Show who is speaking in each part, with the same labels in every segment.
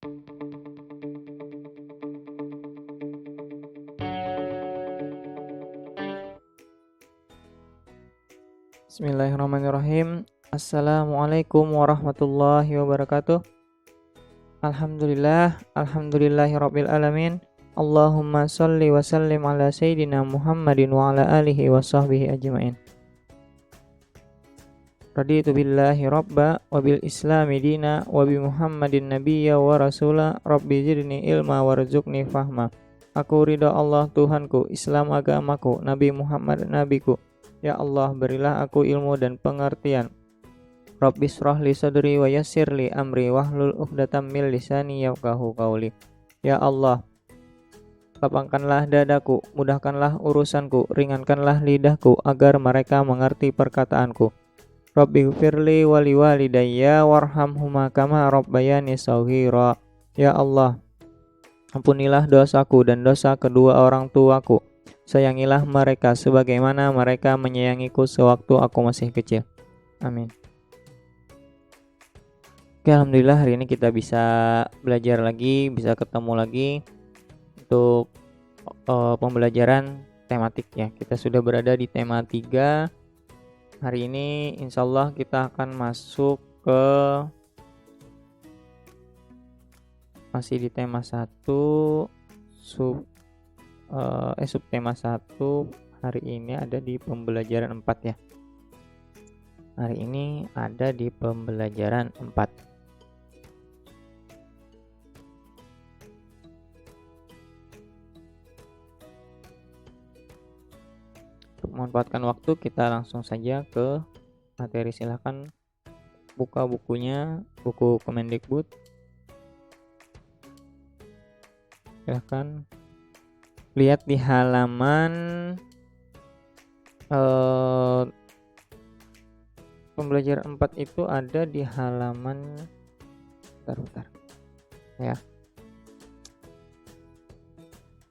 Speaker 1: Bismillahirrahmanirrahim. Assalamualaikum warahmatullahi wabarakatuh. Alhamdulillahirabbil alamin. Allahumma shalli wa sallim ala sayyidina Muhammadin wa ala alihi wa sahbihi ajmain. Raditu billahi rabba wa bil islami dina wa bi Muhammadin nabiyya wa rasula. Rabbi zidni ilma warzuqni fahma. Aku ridha Allah Tuhanku, Islam agamaku, Nabi Muhammad nabiku. Ya Allah, berilah aku ilmu dan pengertian. Rabbi shrah li sadri wa yassir li amri wahlul 'uqdatam min lisani yafqahu qawli. Ya Allah, lapangkanlah dadaku, mudahkanlah urusanku, ringankanlah lidahku agar mereka mengerti perkataanku. Rabbi ghfirli wa liwalidayya warhamhuma kama rabbayani shaghira. Ya Allah, ampunilah dosaku dan dosa kedua orang tuaku. Sayangilah mereka sebagaimana mereka menyayangiku sewaktu aku masih kecil. Amin. Oke, alhamdulillah hari ini kita bisa belajar lagi, bisa ketemu lagi untuk pembelajaran tematik ya. Kita sudah berada di tema 3. Hari ini insyaallah kita akan masuk ke masih di tema 1 subtema 1. Hari ini ada di pembelajaran 4 ya. Hari ini ada di pembelajaran 4. Untuk memanfaatkan waktu, kita langsung saja ke materi. Silahkan buka bukunya, buku Kemendikbud. Silahkan lihat di halaman pembelajaran 4 itu ada di halaman bentar ya.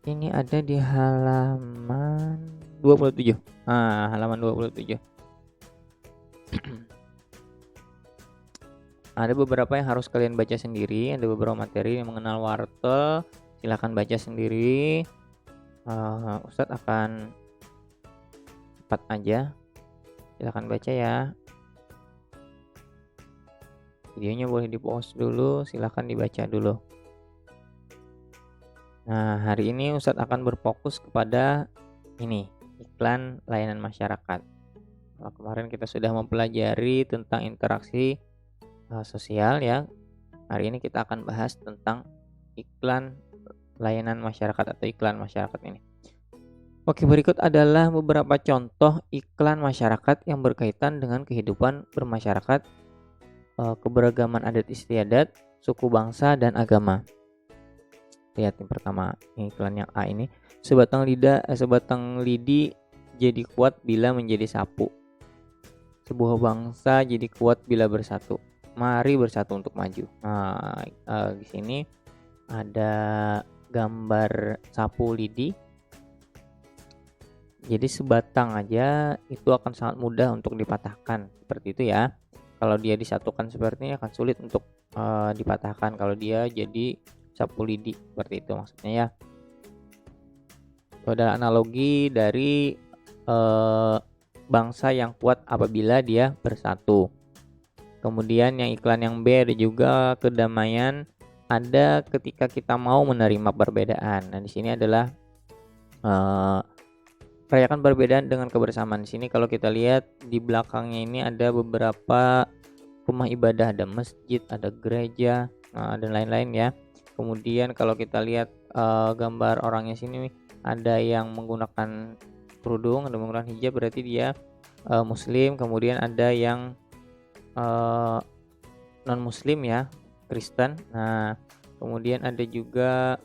Speaker 1: Ini ada di halaman 27. Halaman 27. Ada beberapa yang harus kalian baca sendiri, ada beberapa materi yang mengenal wortel, silakan baca sendiri. Ustadz akan cepat aja, silakan baca ya. Videonya boleh di pause dulu, silakan dibaca dulu. Nah, hari ini Ustadz akan berfokus kepada ini, iklan layanan masyarakat. Kemarin kita sudah mempelajari tentang interaksi sosial ya. Hari ini kita akan bahas tentang iklan layanan masyarakat atau iklan masyarakat ini. Oke, berikut adalah beberapa contoh iklan masyarakat yang berkaitan dengan kehidupan bermasyarakat, keberagaman adat istiadat, suku bangsa dan agama. Lihat yang pertama, ini iklan yang A ini. Sebatang lidi jadi kuat bila menjadi sapu. Sebuah bangsa jadi kuat bila bersatu. Mari bersatu untuk maju. Nah, di sini ada gambar sapu lidi. Jadi sebatang aja itu akan sangat mudah untuk dipatahkan, seperti itu ya. Kalau dia disatukan seperti ini akan sulit untuk dipatahkan kalau dia jadi sapu lidi, seperti itu maksudnya ya. Itu adalah analogi dari bangsa yang kuat apabila dia bersatu. Kemudian yang iklan yang B ada juga kedamaian ada ketika kita mau menerima perbedaan. Nah, di sini adalah rayakan perbedaan dengan kebersamaan. Di sini kalau kita lihat di belakangnya ini ada beberapa rumah ibadah, ada masjid, ada gereja, dan lain-lain ya. Kemudian kalau kita lihat gambar orangnya sini ada yang menggunakan kerudung, ada menggunakan hijab, berarti dia muslim. Kemudian ada yang non muslim ya, Kristen. Nah, kemudian ada juga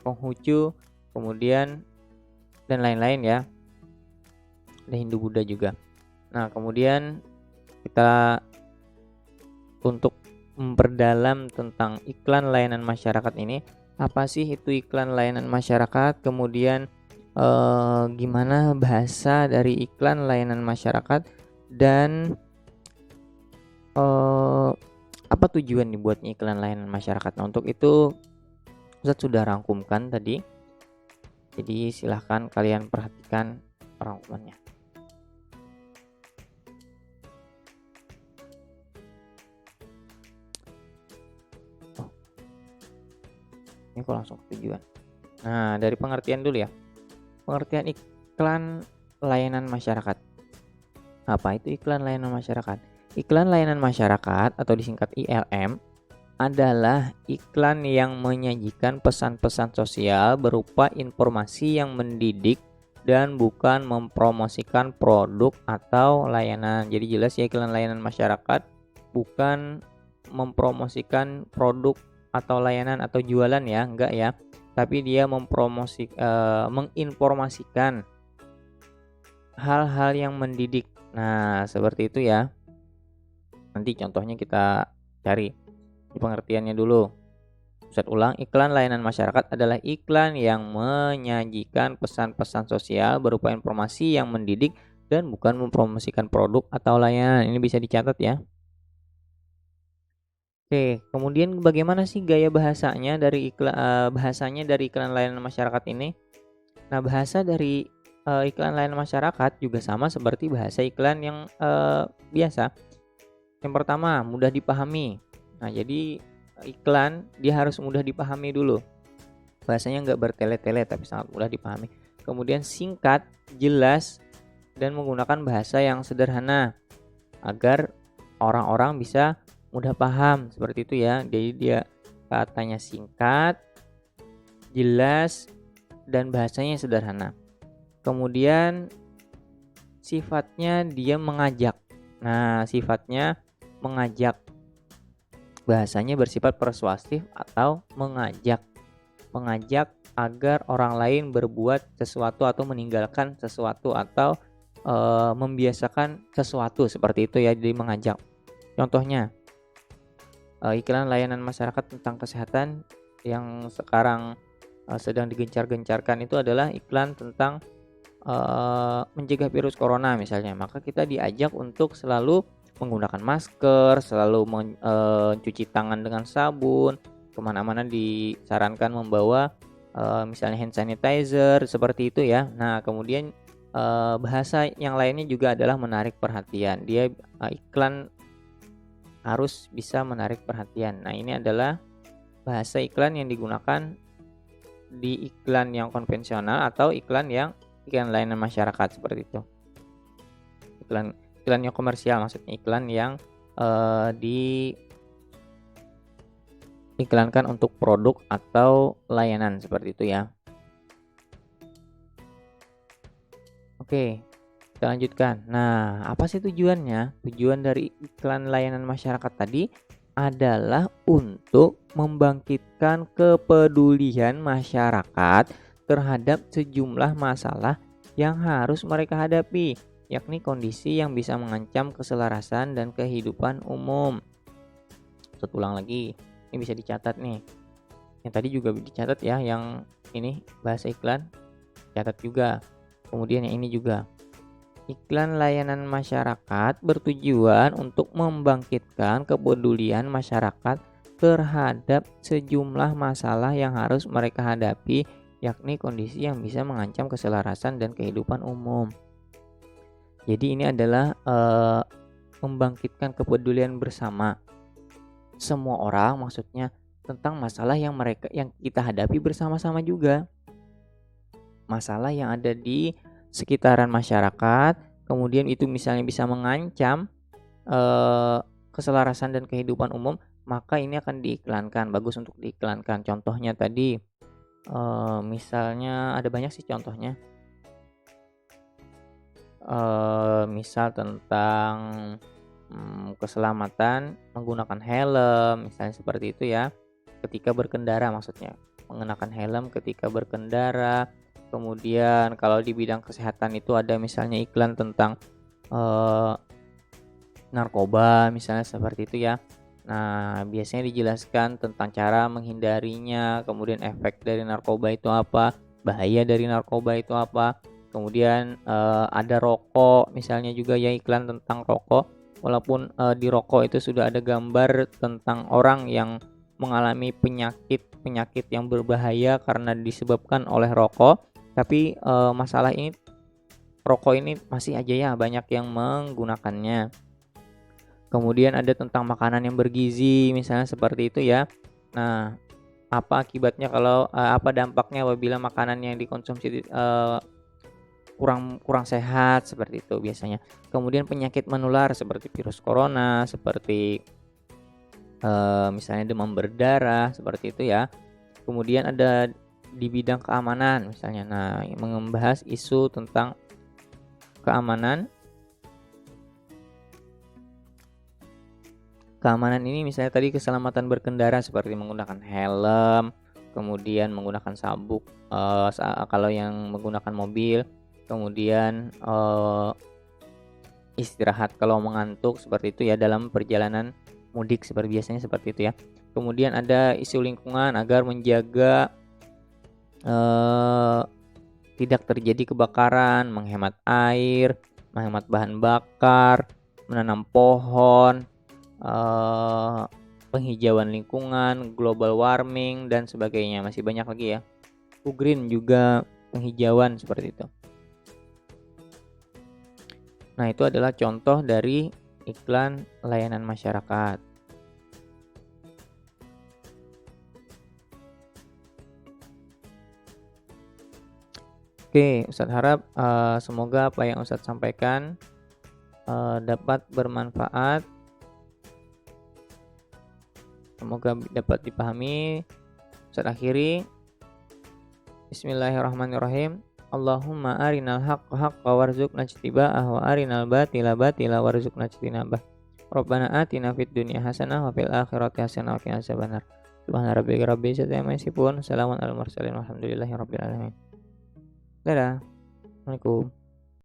Speaker 1: Konghucu, kemudian dan lain-lain ya. Ada Hindu Buddha juga. Nah, kemudian kita untuk memperdalam tentang iklan layanan masyarakat ini, apa sih itu iklan layanan masyarakat? Kemudian gimana bahasa dari iklan layanan masyarakat dan apa Apa tujuan dibuatnya iklan layanan masyarakat? Nah, untuk itu Ustadz sudah rangkumkan tadi. Jadi silahkan kalian perhatikan rangkumannya. Oh, ini kok langsung ke tujuan. Nah, dari pengertian dulu ya. Pengertian iklan layanan masyarakat. Apa itu iklan layanan masyarakat? Iklan layanan masyarakat atau disingkat ILM adalah iklan yang menyajikan pesan-pesan sosial berupa informasi yang mendidik dan bukan mempromosikan produk atau layanan. Jadi jelas ya, iklan layanan masyarakat bukan mempromosikan produk atau layanan atau jualan ya, enggak ya. Tapi dia menginformasikan hal-hal yang mendidik. Nah, seperti itu ya. Nanti contohnya kita cari di pengertiannya dulu. Ustadz ulang, iklan layanan masyarakat adalah iklan yang menyajikan pesan-pesan sosial berupa informasi yang mendidik dan bukan mempromosikan produk atau layanan. Ini bisa dicatat ya. Oke, kemudian bagaimana sih gaya bahasanya dari iklan layanan masyarakat ini? Nah, bahasa dari iklan layanan masyarakat juga sama seperti bahasa iklan yang biasa. Yang pertama, mudah dipahami. Nah, jadi iklan dia harus mudah dipahami dulu. Bahasanya nggak bertele-tele tapi sangat mudah dipahami. Kemudian singkat, jelas, dan menggunakan bahasa yang sederhana agar orang-orang bisa mudah paham, seperti itu ya. Jadi dia katanya singkat, jelas, dan bahasanya sederhana. Kemudian sifatnya dia mengajak. Nah, sifatnya mengajak. Bahasanya bersifat persuasif atau mengajak agar orang lain berbuat sesuatu atau meninggalkan sesuatu atau membiasakan sesuatu, seperti itu ya. Jadi mengajak. Contohnya iklan layanan masyarakat tentang kesehatan yang sekarang sedang digencar-gencarkan itu adalah iklan tentang mencegah virus corona misalnya. Maka kita diajak untuk selalu menggunakan masker, selalu mencuci tangan dengan sabun, kemana-mana disarankan membawa misalnya hand sanitizer, seperti itu ya. Nah, kemudian bahasa yang lainnya juga adalah menarik perhatian. Dia iklan harus bisa menarik perhatian. Nah, ini adalah bahasa iklan yang digunakan di iklan yang konvensional atau iklan layanan masyarakat, seperti itu. Iklan yang komersial, maksudnya iklan yang diiklankan untuk produk atau layanan, seperti itu ya. Oke, kita lanjutkan. Nah, apa sih tujuannya? Tujuan dari iklan layanan masyarakat tadi adalah untuk membangkitkan kepedulian masyarakat terhadap sejumlah masalah yang harus mereka hadapi, yakni kondisi yang bisa mengancam keselarasan dan kehidupan umum. Saya ulang lagi, ini bisa dicatat nih. Yang tadi juga dicatat ya, yang ini bahasa iklan, catat juga. Kemudian yang ini juga. Iklan layanan masyarakat bertujuan untuk membangkitkan kepedulian masyarakat terhadap sejumlah masalah yang harus mereka hadapi, yakni kondisi yang bisa mengancam keselarasan dan kehidupan umum. Jadi ini adalah membangkitkan kepedulian bersama semua orang, maksudnya tentang masalah yang kita hadapi bersama-sama juga. Masalah yang ada di sekitaran masyarakat, kemudian itu misalnya bisa mengancam keselarasan dan kehidupan umum, maka ini akan diiklankan, bagus untuk diiklankan. Contohnya tadi misalnya ada banyak sih contohnya. Misal tentang keselamatan menggunakan helm, misalnya seperti itu ya. Ketika berkendara, maksudnya mengenakan helm ketika berkendara. Kemudian kalau di bidang kesehatan itu ada misalnya iklan tentang narkoba, misalnya seperti itu ya. Nah, biasanya dijelaskan tentang cara menghindarinya, kemudian efek dari narkoba itu apa, bahaya dari narkoba itu apa. Kemudian ada rokok, misalnya juga ya, iklan tentang rokok. walaupun, di rokok itu sudah ada gambar tentang orang yang mengalami penyakit-penyakit yang berbahaya karena disebabkan oleh rokok, tapi, masalah ini rokok ini masih aja ya banyak yang menggunakannya. Kemudian ada tentang makanan yang bergizi misalnya seperti itu ya. Nah, apa akibatnya kalau apa dampaknya apabila makanan yang dikonsumsi kurang kurang sehat seperti itu biasanya. Kemudian penyakit menular seperti virus corona, seperti, misalnya demam berdarah seperti itu ya. Kemudian ada di bidang keamanan misalnya. Nah, yang membahas isu tentang keamanan. Keamanan ini misalnya tadi keselamatan berkendara seperti menggunakan helm, kemudian menggunakan sabuk, kalau yang menggunakan mobil, kemudian, istirahat kalau mengantuk seperti itu ya dalam perjalanan mudik seperti biasanya seperti itu ya. Kemudian ada isu lingkungan agar menjaga, eee, tidak terjadi kebakaran, menghemat air, menghemat bahan bakar, menanam pohon, eee, penghijauan lingkungan, global warming dan sebagainya, masih banyak lagi ya. Go green juga penghijauan seperti itu. Nah, itu adalah contoh dari iklan layanan masyarakat. Oke, Ustadz harap, semoga apa yang Ustadz sampaikan, dapat bermanfaat, semoga dapat dipahami. Ustadz akhiri, bismillahirrahmanirrahim. Allahumma arinal haqqa haqqa warzuqna ijtiba'ah wa arinal batila batila warzuqna ijtinabah. Rabbana atina fid dunya hasanah wa fil akhirati hasanah wa qina adzabannar. Subhana rabbika rabbil izzati amma yasifun, salamun alal mursalin walhamdulillahi rabbil alamin. Dadah. Assalamualaikum.